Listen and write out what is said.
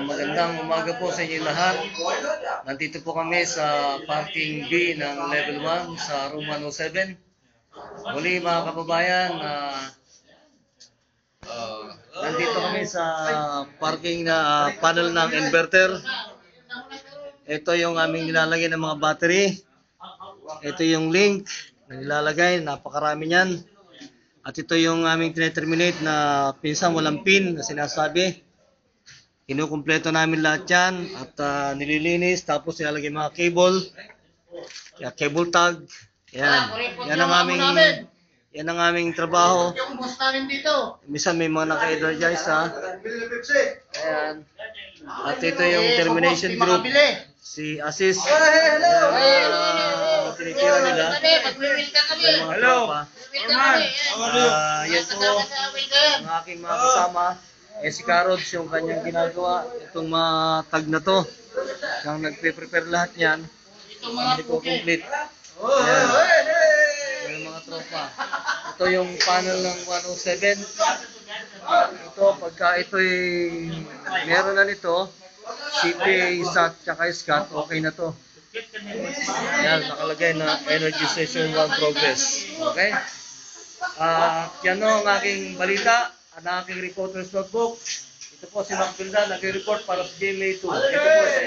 Magandang umaga po sa inyo lahat. Nandito po kami sa parking B ng level 1 sa room 107. Muli mga kababayan, nandito kami sa parking na panel ng inverter. Ito yung aming nilalagay ng mga battery. Ito yung link na nilalagay, napakarami niyan. At ito yung aming tineterminate na pinsang walang pin na sinasabi. Kinukumpleto namin lahat yan at nililinis, tapos nilalagay mga cable, cable tag. Yan ang aming trabaho. Minsan may mga naka-energize ha. Ayan. At ito yung termination group. Si Asis. Tinitira nila. Yung mga tropa. Yan po ang aking mga kasama. Si Carods yung kanyang ginagawa. Itong mga tag na to. Nang nagpe-prepare lahat yan. Hindi po complete. Ayan. Yung mga tropa. Ito yung panel ng 107. Ito, pagka ito'y meron na nito, CPA, SAT, tsaka SCAT, okay na to. Yan, nakalagay na Energy Station 1 Progress. Okay? Yan o ang aking balita, ang aking reporter's notebook. Ito po si Mac Bilda, nag-report para sa GMA2. Ito po sa